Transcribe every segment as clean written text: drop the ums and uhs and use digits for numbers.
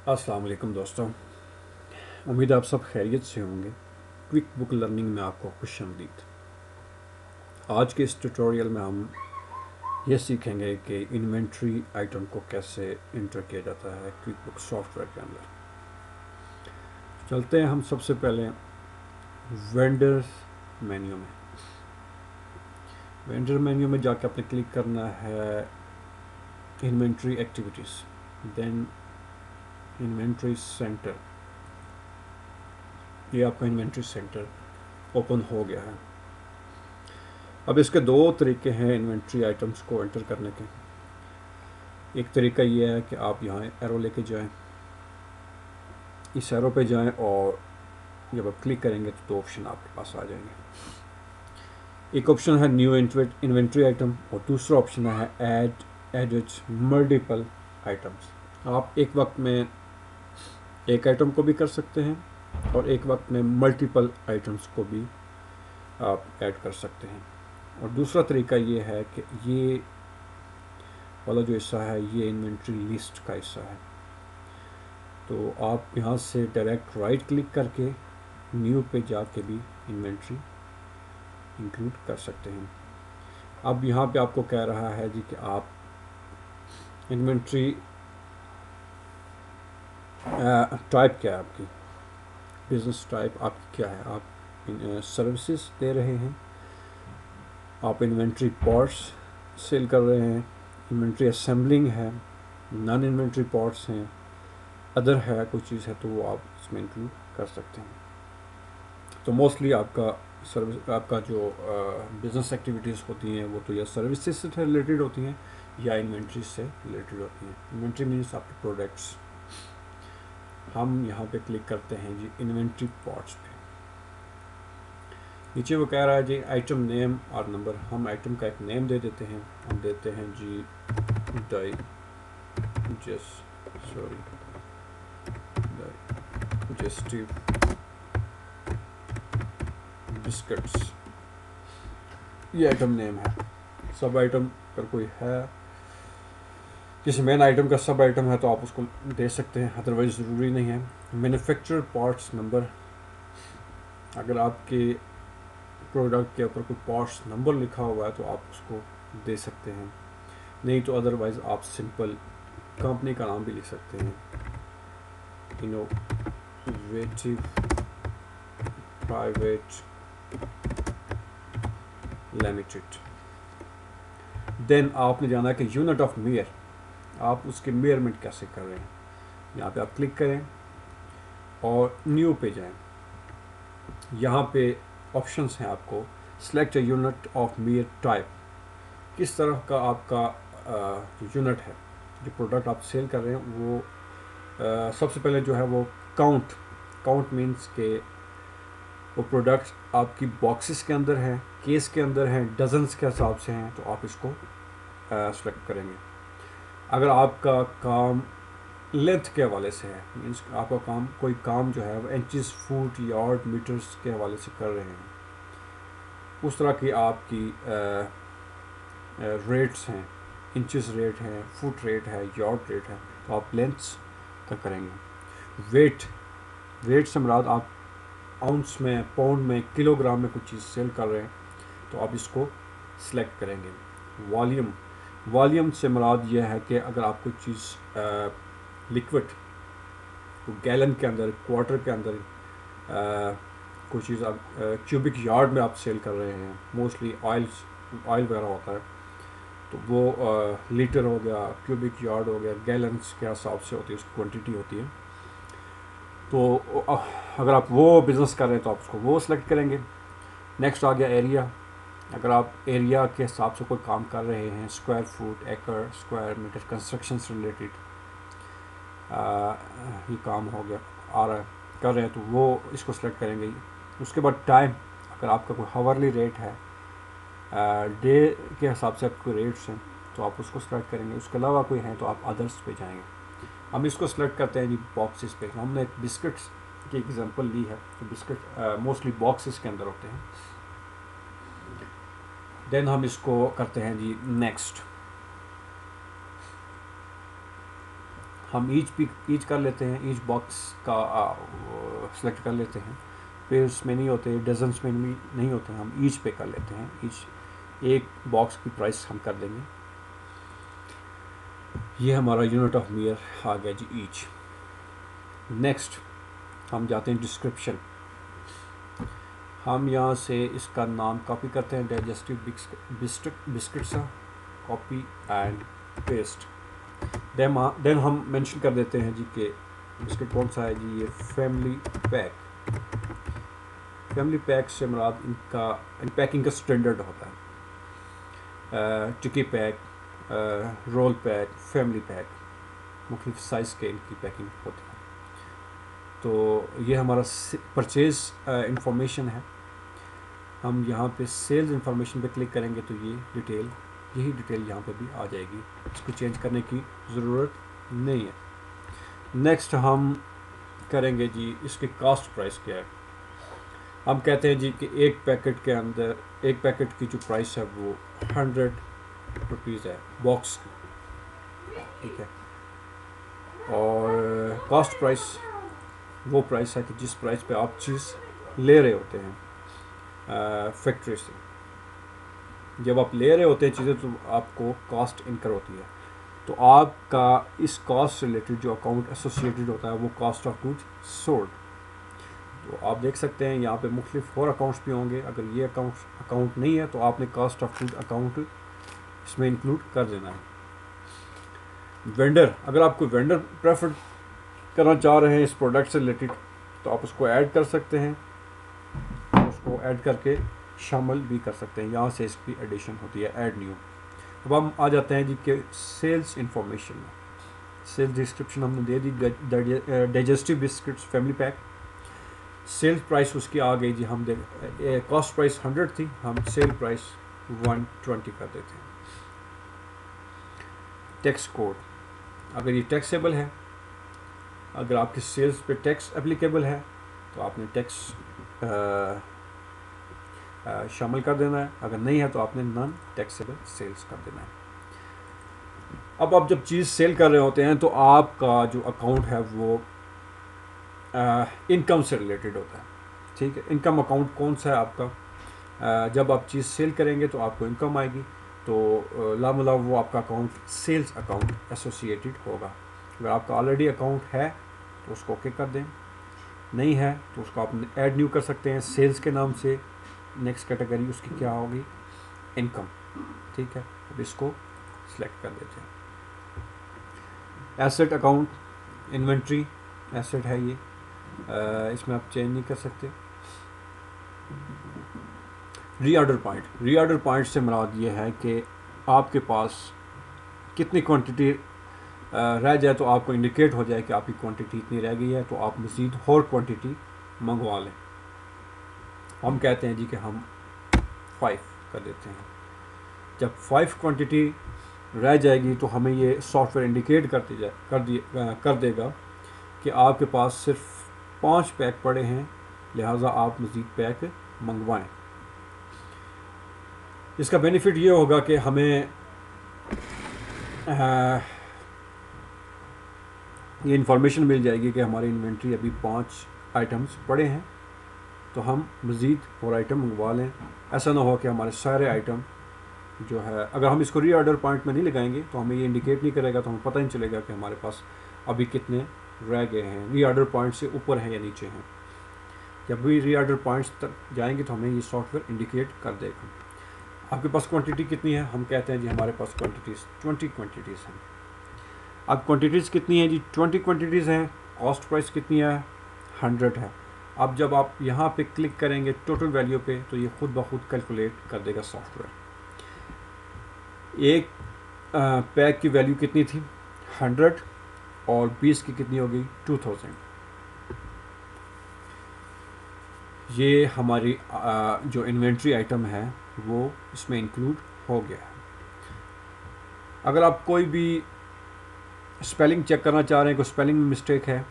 अस्सलाम वालेकुम दोस्तों। उम्मीद है आप सब खैरियत से होंगे। क्विक बुक लर्निंग में आपको खुशामदीद। आज के इस ट्यूटोरियल में हम ये सीखेंगे कि इन्वेंट्री आइटम को कैसे इंटर किया जाता है क्विक बुक सॉफ्टवेयर के अंदर। चलते हैं हम सबसे पहले वेंडर मेन्यू में। वेंडर मेन्यू में जाकर आपने क्लिक करना है inventory activities, then inventory centre. ये आपका इन्वेंट्री सेंटर ओपन हो गया है। अब इसके दो तरीके हैं इन्वेंट्री आइटम्स को एंटर करने के। एक तरीका ये है कि आप यहाँ एरो लेके जाएं, इस एरो पे जाएं और जब आप क्लिक करेंगे तो दो ऑप्शन आपके पास आ जाएंगे। एक ऑप्शन है न्यू इन्वेंट्री आइटम और दूसरा ऑप्शन है एडिट मल्टीपल आइटम्स। आप एक वक्त में एक आइटम को भी कर सकते हैं और एक वक्त में मल्टीपल आइटम्स को भी आप ऐड कर सकते हैं। और दूसरा तरीका ये है कि ये वाला जो हिस्सा है ये इन्वेंट्री लिस्ट का हिस्सा है। तो आप यहाँ से डायरेक्ट राइट क्लिक करके न्यू पे जाके भी इन्वेंट्री इंक्लूड कर सकते हैं। अब यहाँ पे आपको कह रहा है जी कि आप इन्वेंट्री टाइप क्या है आपकी, बिजनेस टाइप आपकी क्या है। आप सर्विसेज दे रहे हैं, आप इन्वेंट्री पार्ट्स सेल कर रहे हैं, इन्वेंट्री असेंबलिंग है, नॉन इन्वेंट्री पार्ट्स हैं, अदर है कोई चीज़ है तो वो आप इसमें इंक्लूड कर सकते हैं। तो मोस्टली आपका जो बिज़नेस एक्टिविटीज़ होती हैं वो तो या सर्विसेज से रिलेटेड होती हैं या इन्वेंट्री से रिलेटेड होती हैं। इन्वेंट्री मीन्स आपके प्रोडक्ट्स। हम यहाँ पे क्लिक करते हैं जी इन्वेंट्री पार्ट्स पे। नीचे वो कह रहा है जी आइटम नेम और नंबर। हम आइटम का एक नेम दे देते हैं। हम देते हैं जी डाइजेस्टिव बिस्किट्स, ये आइटम नेम है। सब आइटम अगर कोई है, किसी मेन आइटम का सब आइटम है तो आप उसको दे सकते हैं, अदरवाइज ज़रूरी नहीं है। मैन्युफैक्चरर पार्ट्स नंबर, अगर आपके प्रोडक्ट के ऊपर कोई पार्ट्स नंबर लिखा हुआ है तो आप उसको दे सकते हैं, नहीं तो अदरवाइज आप सिंपल कंपनी का नाम भी लिख सकते हैं, इनोवेटिव प्राइवेट लिमिटेड। देन आपने जाना है कि यूनिट ऑफ मेयर, आप उसके मेयरमेंट कैसे कर रहे हैं। यहाँ पे आप क्लिक करें और न्यू पे जाएं। यहाँ पे ऑप्शंस हैं आपको select a unit of mayor type, किस तरह का आपका जो यूनिट है, जो प्रोडक्ट आप सेल कर रहे हैं वो सबसे पहले जो है वो काउंट मीन्स के वो प्रोडक्ट्स आपकी बॉक्सेस के अंदर हैं, केस के अंदर हैं, डजन्स के हिसाब से हैं, तो आप इसको सेलेक्ट करेंगे। अगर आपका काम लेंथ के हवाले से है, मीन्स आपका काम कोई काम जो है वो इंचेस फुट यार्ड मीटर्स के हवाले से कर रहे हैं, उस तरह की आपकी रेट्स हैं, इंचेस रेट है, फुट रेट है, यार्ड रेट है, तो आप लेंथ्स का करेंगे। वेट से मुराद आप आउंस में, पाउंड में, किलोग्राम में कुछ चीज़ सेल कर रहे हैं तो आप इसको सिलेक्ट करेंगे। वॉल्यूम से मुराद यह है कि अगर आप कोई चीज़ लिक्विड तो गैलन के अंदर, क्वार्टर के अंदर कोई चीज़ आप क्यूबिक यार्ड में आप सेल कर रहे हैं, मोस्टली ऑयल वगैरह होता है तो वो लीटर हो गया, क्यूबिक यार्ड हो गया, गैलन्स के हिसाब से होती है, उसकी क्वांटिटी होती है। तो अगर आप वो बिज़नेस कर रहे हैं तो आप उसको वो सिलेक्ट करेंगे। नेक्स्ट आ गया एरिया। अगर आप एरिया के हिसाब से कोई काम कर रहे हैं, स्क्वायर फुट, एकड़, स्क्वायर मीटर, कंस्ट्रक्शन से रिलेटेड ये काम हो गया आ रहा है, कर रहे हैं, तो वो इसको सिलेक्ट करेंगे। उसके बाद टाइम, अगर आपका कोई हावरली रेट है, डे के हिसाब से आपके रेट्स हैं तो आप उसको सिलेक्ट करेंगे। उसके अलावा कोई हैं तो आप अदर्स पे जाएंगे। हम इसको सिलेक्ट करते हैं जी बॉक्सेस पे। हमने एक बिस्किट्स की एग्जांपल ली है, तो बिस्किट मोस्टली बॉक्सेस के अंदर होते हैं। देन हम इसको करते हैं जी नेक्स्ट। हम ईच कर लेते हैं, ईच बॉक्स का सिलेक्ट कर लेते हैं। पेयर्स में नहीं होते, डजन्स में नहीं होते, हम ईच पे कर लेते हैं। ईच एक बॉक्स की प्राइस हम कर देंगे। ये हमारा यूनिट ऑफ मेयर आ गया जी, ईच। नेक्स्ट हम जाते हैं डिस्क्रिप्शन। हम यहाँ से इसका नाम कॉपी करते हैं, डाइजेस्टिव बिस्किट सा, कॉपी एंड पेस्ट। देन हम मेंशन कर देते हैं जी कि बिस्किट कौन सा है जी, ये फैमिली पैक। फैमिली पैक से मुराद इनका पैकिंग का स्टैंडर्ड होता है। Tikki pack, roll pack, family pack, मुख्तलिफ साइज़ के इनकी पैकिंग होती है। तो ये हमारा परचेज़ इंफॉर्मेशन है। हम यहाँ पे सेल्स इंफॉर्मेशन पे क्लिक करेंगे तो ये डिटेल, यही डिटेल यहाँ पे भी आ जाएगी, इसको चेंज करने की ज़रूरत नहीं है। नेक्स्ट हम करेंगे जी इसकी कॉस्ट प्राइस क्या है। हम कहते हैं जी कि एक पैकेट के अंदर, एक पैकेट की जो प्राइस है वो 100 रुपीज़ है बॉक्स की, ठीक है। और कॉस्ट प्राइस वो प्राइस है कि जिस प्राइस पे आप चीज़ ले रहे होते हैं फैक्ट्री से। जब आप ले रहे होते हैं चीज़ें तो आपको कॉस्ट इनकर होती है, तो आपका इस कॉस्ट से रिलेटेड जो अकाउंट एसोसिएटेड होता है वो कॉस्ट ऑफ गुड्स सोल्ड। तो आप देख सकते हैं यहाँ पे मुख्तलिफ और अकाउंट्स भी होंगे। अगर ये अकाउंट नहीं है तो आपने कॉस्ट ऑफ गुड अकाउंट इसमें इंक्लूड कर देना है। वेंडर, अगर आप कोई वेंडर प्रेफर करना चाह रहे हैं इस प्रोडक्ट से रिलेटेड तो आप उसको ऐड कर सकते हैं, उसको ऐड करके शामिल भी कर सकते हैं। यहाँ से इसकी एडिशन होती है, ऐड न्यू। अब हम आ जाते हैं जी के सेल्स इंफॉर्मेशन में। सेल्स डिस्क्रिप्शन हमने दे दी, digestive biscuits family pack. Sales price उसकी आ गई जी, हम कॉस्ट प्राइस 100 थी, हम सेल प्राइस 120 कर देते हैं। टैक्स कोड, अगर ये टैक्सेबल है, अगर आपकी सेल्स पे टैक्स एप्लीकेबल है तो आपने टैक्स शामिल कर देना है। अगर नहीं है तो आपने नॉन टैक्सेबल सेल्स कर देना है। अब आप जब चीज़ सेल कर रहे होते हैं तो आपका जो अकाउंट है वो इनकम से रिलेटेड होता है, ठीक है। इनकम अकाउंट कौन सा है आपका? जब आप चीज़ सेल करेंगे तो आपको इनकम आएगी, तो लामला वो आपका अकाउंट सेल्स अकाउंट एसोसिएटेड होगा। अगर आपका ऑलरेडी अकाउंट है तो उसको ओके कर दें, नहीं है तो उसको आप ऐड न्यू कर सकते हैं सेल्स के नाम से। नेक्स्ट कैटेगरी उसकी क्या होगी? इनकम, ठीक है। अब इसको सिलेक्ट कर देते हैं। एसेट अकाउंट, इन्वेंट्री एसेट है ये, इसमें आप चेंज नहीं कर सकते। रीऑर्डर पॉइंट, रीऑर्डर पॉइंट से मुराद ये है कि आपके पास कितनी क्वांटिटी रह जाए तो आपको इंडिकेट हो जाए कि आपकी क्वांटिटी इतनी रह गई है, तो आप मज़ीद और क्वांटिटी मंगवा लें। हम कहते हैं जी कि हम 5 कर देते हैं। जब 5 क्वांटिटी रह जाएगी तो हमें ये सॉफ्टवेयर इंडिकेट कर देगा कि आपके पास सिर्फ 5 पैक पड़े हैं, लिहाजा आप मज़ीद पैक मंगवाएं। इसका बेनिफिट ये होगा कि हमें ये इंफॉर्मेशन मिल जाएगी कि हमारी इन्वेंट्री अभी 5 आइटम्स पड़े हैं, तो हम मज़ीद और आइटम मंगवा लें। ऐसा ना हो कि हमारे सारे आइटम जो है, अगर हम इसको रीऑर्डर पॉइंट में नहीं लगाएंगे तो हमें ये इंडिकेट नहीं करेगा, तो हमें पता नहीं चलेगा कि हमारे पास अभी कितने रह गए हैं, रीऑर्डर पॉइंट से ऊपर हैं या नीचे हैं। जब भी रीऑर्डर पॉइंट्स तक जाएंगे तो हमें ये सॉफ्टवेयर इंडिकेट कर देगा। आपके पास क्वांटिटी कितनी है? हम कहते हैं जी हमारे पास क्वांटिटीज़ 20 क्वांटिटीज़ हैं। अब क्वांटिटीज़ कितनी है जी? 20 क्वांटिटीज़ हैं। कॉस्ट प्राइस कितनी है? 100 है। अब जब आप यहाँ पे क्लिक करेंगे टोटल वैल्यू पे तो ये खुद ब खुद कैलकुलेट कर देगा सॉफ्टवेयर। एक पैक की वैल्यू कितनी थी? 100, और 20 की कितनी हो गई? 2000। ये हमारी जो इन्वेंट्री आइटम है वो इसमें इंक्लूड हो गया है। अगर आप कोई भी स्पेलिंग चेक करना चाह रहे हैं, कोई स्पेलिंग में मिस्टेक है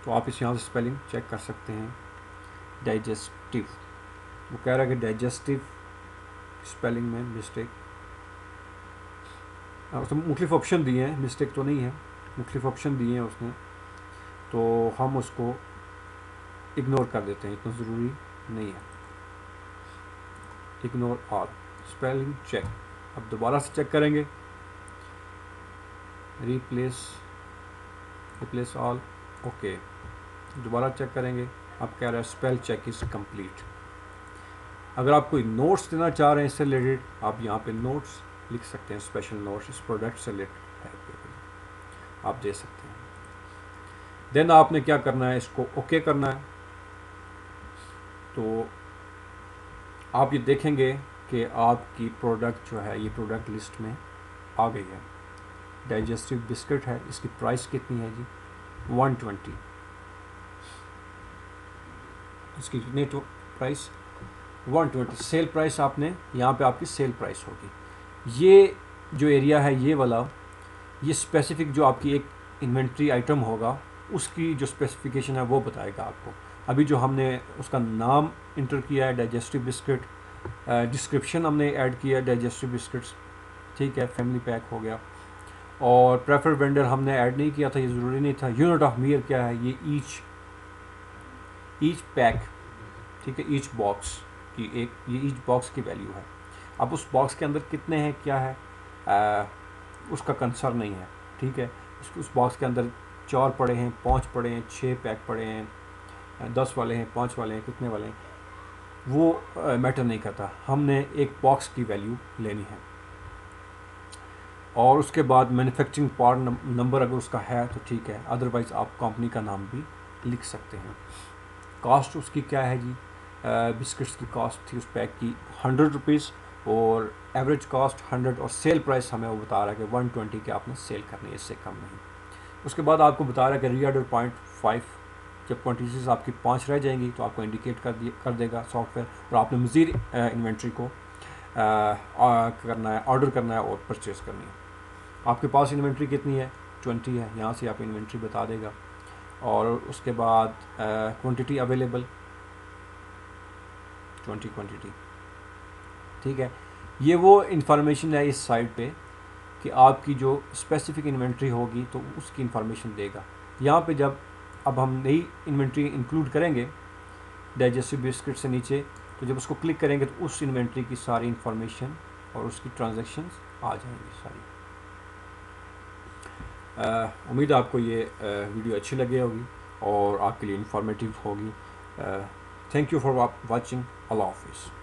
तो आप इस यहाँ से स्पेलिंग चेक कर सकते हैं। डाइजेस्टिव, वो कह रहा है कि डाइजेस्टिव स्पेलिंग में मिस्टेक, तो मुख्तलिफ ऑप्शन दिए हैं, मिस्टेक तो नहीं है। मुख्तलिफ ऑप्शन दिए हैं उसने, तो हम उसको इग्नोर कर देते हैं, इतना ज़रूरी नहीं है। Ignore all, spelling check. अब दोबारा से चेक करेंगे, रिप्लेस ऑल, ओके। दोबारा चेक करेंगे, अब कह रहा है स्पेल चेक इज़ कंप्लीट। अगर आप कोई नोट्स देना चाह रहे हैं इससे रिलेटेड, आप यहाँ पे नोट्स लिख सकते हैं, स्पेशल नोट्स इस प्रोडक्ट से रिलेटेड है, आप दे सकते हैं। देन आपने क्या करना है, इसको ओके करना है। तो आप ये देखेंगे कि आपकी प्रोडक्ट जो है ये प्रोडक्ट लिस्ट में आ गई है। डाइजेस्टिव बिस्किट है, इसकी प्राइस कितनी है जी, 120। इसकी कितनी प्राइस, 120। सेल प्राइस आपने यहाँ पे आपकी सेल प्राइस होगी। ये जो एरिया है ये वाला, ये स्पेसिफिक जो आपकी एक इन्वेंट्री आइटम होगा उसकी जो स्पेसिफिकेशन है वो बताएगा आपको। अभी जो हमने उसका नाम इंटर किया है डाइजेस्टिव बिस्किट, डिस्क्रिप्शन हमने ऐड किया है डाइजेस्टिव बिस्किट्स, ठीक है, फैमिली पैक हो गया। और प्रेफर वेंडर हमने ऐड नहीं किया था, ये ज़रूरी नहीं था। यूनिट ऑफ मीयर क्या है, ये ईच पैक, ठीक है, ईच बॉक्स की एक, ये ईच बॉक्स की वैल्यू है। अब उस बॉक्स के अंदर कितने हैं क्या है उसका कंसर्न नहीं है, ठीक है। उस बॉक्स के अंदर 4 पड़े हैं, 5 पड़े हैं, 6 पैक पड़े हैं, 10 वाले हैं, 5 वाले हैं, कितने वाले हैं, वो मैटर नहीं करता। हमने एक बॉक्स की वैल्यू लेनी है। और उसके बाद मैन्युफैक्चरिंग पार्ट नंबर अगर उसका है तो ठीक है, अदरवाइज़ आप कंपनी का नाम भी लिख सकते हैं। कॉस्ट उसकी क्या है जी, बिस्किट्स की कॉस्ट थी उस पैक की 100 रुपीज़, और एवरेज कॉस्ट 100, और सेल प्राइस हमें वो बता रहा है कि 120 के आपने सेल करनी है, इससे कम नहीं। उसके बाद आपको बता रहा है कि रीऑर्डर पॉइंट 5, जब क्वान्टिटीज़ आपकी 5 रह जाएंगी तो आपको इंडिकेट कर देगा सॉफ्टवेयर, और आपने मज़ीद इन्वेंट्री को करना है, ऑर्डर करना है और परचेज़ करनी है। आपके पास इन्वेंट्री कितनी है, 20 है, यहाँ से आप इन्वेंट्री बता देगा। और उसके बाद क्वांटिटी अवेलेबल 20 क्वांटिटी, ठीक है। ये वो इंफॉर्मेशन है इस साइट पे कि आपकी जो स्पेसिफिक इन्वेंट्री होगी तो उसकी इंफॉर्मेशन देगा। यहाँ पे जब अब हम नई इन्वेंट्री इंक्लूड करेंगे डाइजेस्टिव बिस्किट से नीचे, तो जब उसको क्लिक करेंगे तो उस इन्वेंट्री की सारी इंफॉर्मेशन और उसकी ट्रांजैक्शंस आ जाएंगी सारी। उम्मीद है आपको ये वीडियो अच्छी लगी होगी और आपके लिए इंफॉर्मेटिव होगी। Thank you for watching. अल्लाह हाफिज़।